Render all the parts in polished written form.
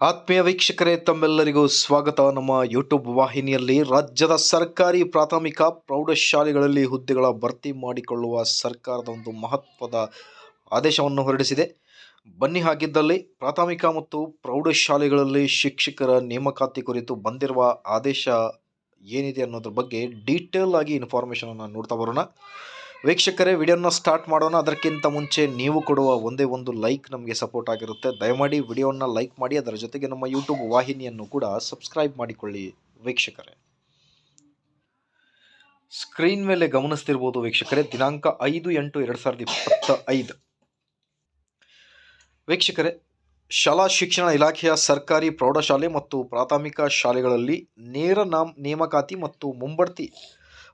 ಆತ್ಮೀಯ ವೀಕ್ಷಕರೇ, ತಮ್ಮೆಲ್ಲರಿಗೂ ಸ್ವಾಗತ. ನಮ್ಮ ಯೂಟ್ಯೂಬ್ ವಾಹಿನಿಯಲ್ಲಿ ರಾಜ್ಯದ ಸರ್ಕಾರಿ ಪ್ರಾಥಮಿಕ ಪ್ರೌಢಶಾಲೆಗಳಲ್ಲಿ ಹುದ್ದೆಗಳ ಭರ್ತಿ ಮಾಡಿಕೊಳ್ಳುವ ಸರ್ಕಾರದ ಒಂದು ಮಹತ್ವದ ಆದೇಶವನ್ನು ಹೊರಡಿಸಿದೆ. ಬನ್ನಿ, ಹಾಗಿದ್ದಲ್ಲಿ ಪ್ರಾಥಮಿಕ ಮತ್ತು ಪ್ರೌಢಶಾಲೆಗಳಲ್ಲಿ ಶಿಕ್ಷಕರ ನೇಮಕಾತಿ ಕುರಿತು ಬಂದಿರುವ ಆದೇಶ ಏನಿದೆ ಅನ್ನೋದ್ರ ಬಗ್ಗೆ ಡೀಟೇಲ್ ಆಗಿ ಇನ್ಫಾರ್ಮೇಷನನ್ನು ನೋಡ್ತಾ ಬರೋಣ. ವೀಕ್ಷಕರೇ, ವಿಡಿಯೋನ ಸ್ಟಾರ್ಟ್ ಮಾಡೋಣ. ಅದಕ್ಕಿಂತ ಮುಂಚೆ ನೀವು ಕೊಡುವ ಒಂದೇ ಒಂದು ಲೈಕ್ ನಮಗೆ ಸಪೋರ್ಟ್ ಆಗಿರುತ್ತೆ. ದಯಮಾಡಿ ವಿಡಿಯೋನ ಲೈಕ್ ಮಾಡಿ, ಅದರ ಜೊತೆಗೆ ನಮ್ಮ ಯೂಟ್ಯೂಬ್ ವಾಹಿನಿಯನ್ನು ಕೂಡ ಸಬ್ಸ್ಕ್ರೈಬ್ ಮಾಡಿಕೊಳ್ಳಿ. ವೀಕ್ಷಕರೇ, ಸ್ಕ್ರೀನ್ ಮೇಲೆ ಗಮನಿಸ್ತಿರ್ಬೋದು ವೀಕ್ಷಕರೇ, ದಿನಾಂಕ 5/8/2025. ವೀಕ್ಷಕರೇ, ಶಾಲಾ ಶಿಕ್ಷಣ ಇಲಾಖೆಯ ಸರ್ಕಾರಿ ಪ್ರೌಢಶಾಲೆ ಮತ್ತು ಪ್ರಾಥಮಿಕ ಶಾಲೆಗಳಲ್ಲಿ ನೇರ ನೇಮಕಾತಿ ಮತ್ತು ಮುಂಬಡ್ತಿ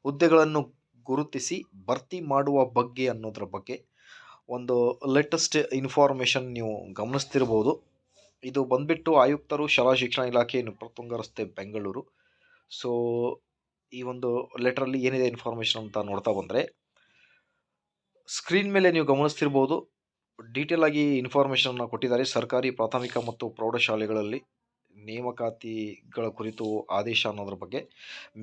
ಹುದ್ದೆಗಳನ್ನು ಗುರುತಿಸಿ ಭರ್ತಿ ಮಾಡುವ ಬಗ್ಗೆ ಅನ್ನೋದ್ರ ಬಗ್ಗೆ ಒಂದು ಲೇಟೆಸ್ಟ್ ಇನ್ಫಾರ್ಮೇಷನ್ ನೀವು ಗಮನಿಸ್ತಿರ್ಬೋದು. ಇದು ಬಂದ್ಬಿಟ್ಟು ಆಯುಕ್ತರು, ಶಾಲಾ ಶಿಕ್ಷಣ ಇಲಾಖೆ, ನೃಪತುಂಗ ರಸ್ತೆ, ಬೆಂಗಳೂರು. ಸೊ ಈ ಒಂದು ಲೆಟ್ರಲ್ಲಿ ಏನಿದೆ ಇನ್ಫಾರ್ಮೇಷನ್ ಅಂತ ನೋಡ್ತಾ ಬಂದರೆ, ಸ್ಕ್ರೀನ್ ಮೇಲೆ ನೀವು ಗಮನಿಸ್ತಿರ್ಬೋದು, ಡೀಟೇಲ್ ಆಗಿ ಇನ್ಫಾರ್ಮೇಷನ್ನ ಕೊಟ್ಟಿದ್ದಾರೆ. ಸರ್ಕಾರಿ ಪ್ರಾಥಮಿಕ ಮತ್ತು ಪ್ರೌಢಶಾಲೆಗಳಲ್ಲಿ ನೇಮಕಾತಿಗಳ ಕುರಿತು ಆದೇಶ ಅನ್ನೋದ್ರ ಬಗ್ಗೆ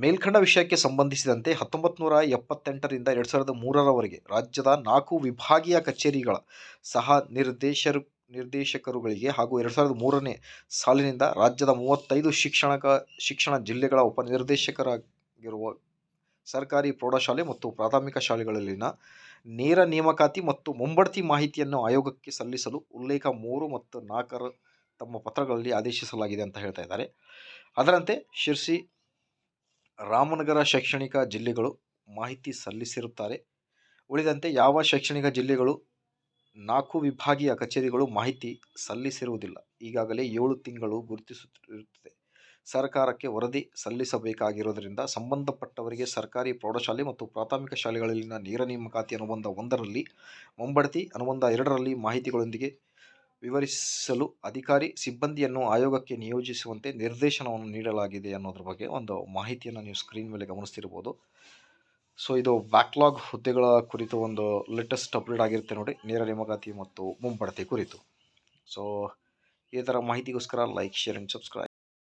ಮೇಲ್ಕಂಡ ವಿಷಯಕ್ಕೆ ಸಂಬಂಧಿಸಿದಂತೆ 1978ರಿಂದ 2003ರವರೆಗೆ ರಾಜ್ಯದ 4 ವಿಭಾಗೀಯ ಕಚೇರಿಗಳ ಸಹ ನಿರ್ದೇಶಕರುಗಳಿಗೆ ಹಾಗೂ 2003ನೇ ಸಾಲಿನಿಂದ ರಾಜ್ಯದ 35 ಶಿಕ್ಷಣ ಜಿಲ್ಲೆಗಳ ಉಪನಿರ್ದೇಶಕರಾಗಿರುವ ಸರ್ಕಾರಿ ಪ್ರೌಢಶಾಲೆ ಮತ್ತು ಪ್ರಾಥಮಿಕ ಶಾಲೆಗಳಲ್ಲಿನ ನೇರ ನೇಮಕಾತಿ ಮತ್ತು ಮುಂಬಡ್ತಿ ಮಾಹಿತಿಯನ್ನು ಆಯೋಗಕ್ಕೆ ಸಲ್ಲಿಸಲು ಉಲ್ಲೇಖ 3 ಮತ್ತು 4 ತಮ್ಮ ಪತ್ರಗಳಲ್ಲಿ ಆದೇಶಿಸಲಾಗಿದೆ ಅಂತ ಹೇಳ್ತಾ ಇದ್ದಾರೆ. ಅದರಂತೆ ಶಿರ್ಸಿ, ರಾಮನಗರ ಶೈಕ್ಷಣಿಕ ಜಿಲ್ಲೆಗಳು ಮಾಹಿತಿ ಸಲ್ಲಿಸಿರುತ್ತಾರೆ. ಉಳಿದಂತೆ ಯಾವ ಶೈಕ್ಷಣಿಕ ಜಿಲ್ಲೆಗಳು 4 ವಿಭಾಗೀಯ ಕಚೇರಿಗಳು ಮಾಹಿತಿ ಸಲ್ಲಿಸಿರುವುದಿಲ್ಲ. ಈಗಾಗಲೇ 7 ತಿಂಗಳು ಗುರುತಿಸುತ್ತಿರುತ್ತದೆ. ಸರ್ಕಾರಕ್ಕೆ ವರದಿ ಸಲ್ಲಿಸಬೇಕಾಗಿರುವುದರಿಂದ ಸಂಬಂಧಪಟ್ಟವರಿಗೆ ಸರ್ಕಾರಿ ಪ್ರೌಢಶಾಲೆ ಮತ್ತು ಪ್ರಾಥಮಿಕ ಶಾಲೆಗಳಲ್ಲಿನ ನೇರ ನೇಮಕಾತಿ ಅನುಬಂಧ 1ರಲ್ಲಿ, ಮುಂಬಡ್ತಿ ಅನುಬಂಧ 2ರಲ್ಲಿ ಮಾಹಿತಿಗಳೊಂದಿಗೆ ವಿವರಿಸಲು ಅಧಿಕಾರಿ ಸಿಬ್ಬಂದಿಯನ್ನು ಆಯೋಗಕ್ಕೆ ನಿಯೋಜಿಸುವಂತೆ ನಿರ್ದೇಶನವನ್ನು ನೀಡಲಾಗಿದೆ ಅನ್ನೋದ್ರ ಬಗ್ಗೆ ಒಂದು ಮಾಹಿತಿಯನ್ನು ನೀವು ಸ್ಕ್ರೀನ್ ಮೇಲೆ ಗಮನಿಸ್ತಿರ್ಬೋದು. ಸೊ ಇದು ಬ್ಯಾಕ್ಲಾಗ್ ಹುದ್ದೆಗಳ ಕುರಿತು ಒಂದು ಲೇಟೆಸ್ಟ್ ಅಪ್ಡೇಟ್ ಆಗಿರುತ್ತೆ ನೋಡಿ, ನೇರ ನೇಮಕಾತಿ ಮತ್ತು ಮುಂಬಡ್ತಿ ಕುರಿತು. ಸೊ ಈ ಥರ ಮಾಹಿತಿಗೋಸ್ಕರ ಲೈಕ್, ಶೇರ್ ಆ್ಯಂಡ್ ಸಬ್ಸ್ಕ್ರೈಬ್.